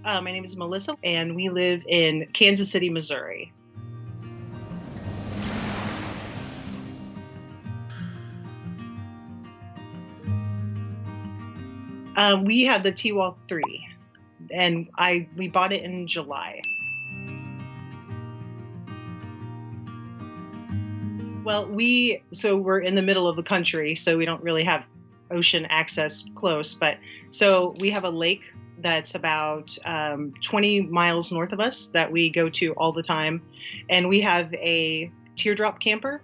My name is Melissa, and we live in Kansas City, Missouri. We have the Tiwal 3, and we bought it in July. Well, we're in the middle of the country, so we don't really have ocean access close. But so we have a lake that's about 20 miles north of us that we go to all the time, and we have a teardrop camper.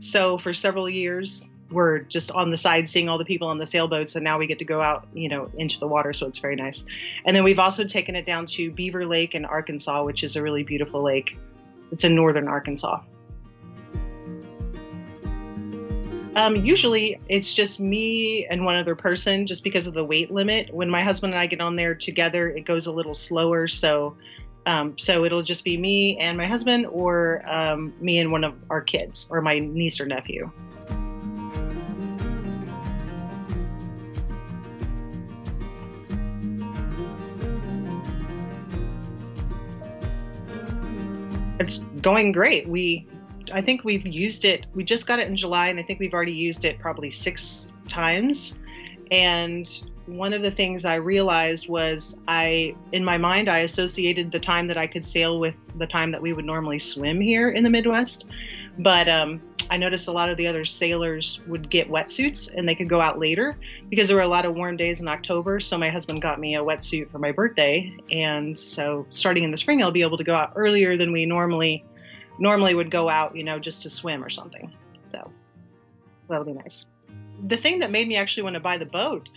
So for several years, we're just on the side seeing all the people on the sailboats, and now we get to go out, into the water. So it's very nice. And then we've also taken it down to Beaver Lake in Arkansas, which is a really beautiful lake. It's in northern Arkansas. Usually it's just me and one other person just because of the weight limit. When my husband and I get on there together, it goes a little slower. So it'll just be me and my husband, or me and one of our kids, or my niece or nephew. It's going great. I think we've used it. We just got it in July, and I think we've already used it probably 6 times. And one of the things I realized was in my mind, I associated the time that I could sail with the time that we would normally swim here in the Midwest. But I noticed a lot of the other sailors would get wetsuits and they could go out later because there were a lot of warm days in October. So my husband got me a wetsuit for my birthday. And so starting in the spring, I'll be able to go out earlier than we normally would go out, just to swim or something. So that'll be nice. The thing that made me actually want to buy the boat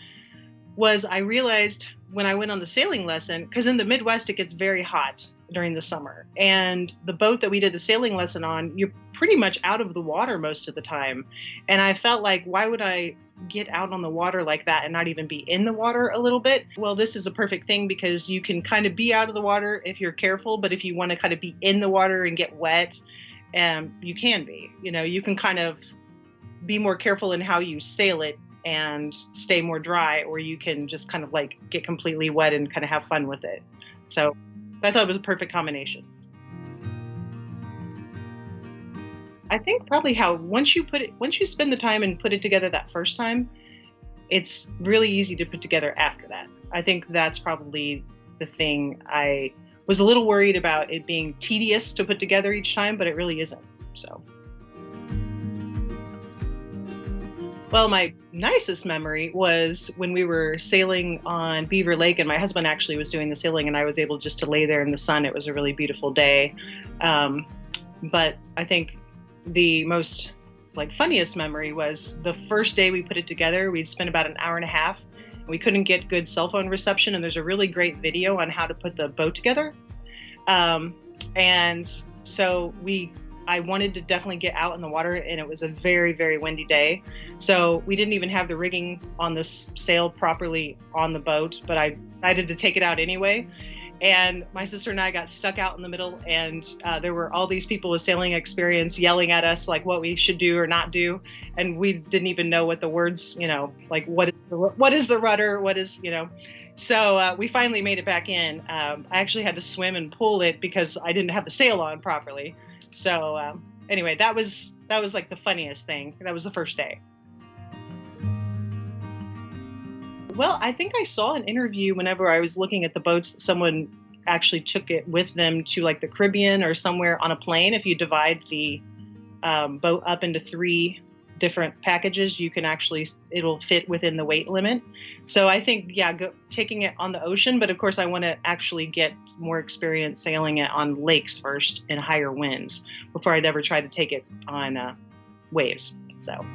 was I realized when I went on the sailing lesson, because in the Midwest, it gets very hot during the summer. And the boat that we did the sailing lesson on, you're pretty much out of the water most of the time. And I felt like, why would I get out on the water like that and not even be in the water a little bit? Well, this is a perfect thing because you can kind of be out of the water if you're careful, but if you want to kind of be in the water and get wet, you can be. You can kind of be more careful in how you sail it and stay more dry, or you can just kind of like get completely wet and kind of have fun with it. So I thought it was a perfect combination. I think probably how once you spend the time and put it together that first time, it's really easy to put together after that. I think that's probably the thing. I was a little worried about it being tedious to put together each time, but it really isn't. So. Well, my nicest memory was when we were sailing on Beaver Lake, and my husband actually was doing the sailing, and I was able just to lay there in the sun. It was a really beautiful day. But I think the most funniest memory was the first day we put it together. We'd spent about an hour and a half. We couldn't get good cell phone reception, and there's a really great video on how to put the boat together. And so I wanted to definitely get out in the water, and it was a very, very windy day. So we didn't even have the rigging on the sail properly on the boat, but I decided to take it out anyway. And my sister and I got stuck out in the middle, and there were all these people with sailing experience yelling at us like what we should do or not do. And we didn't even know what the words, like what is the rudder? So we finally made it back in. I actually had to swim and pull it because I didn't have the sail on properly. So anyway, that was like the funniest thing. That was the first day. Well, I think I saw an interview whenever I was looking at the boats that someone actually took it with them to like the Caribbean or somewhere on a plane. If you divide the boat up into 3 different packages, it'll fit within the weight limit. So I think, taking it on the ocean, but of course I want to actually get more experience sailing it on lakes first in higher winds before I'd ever try to take it on waves. So.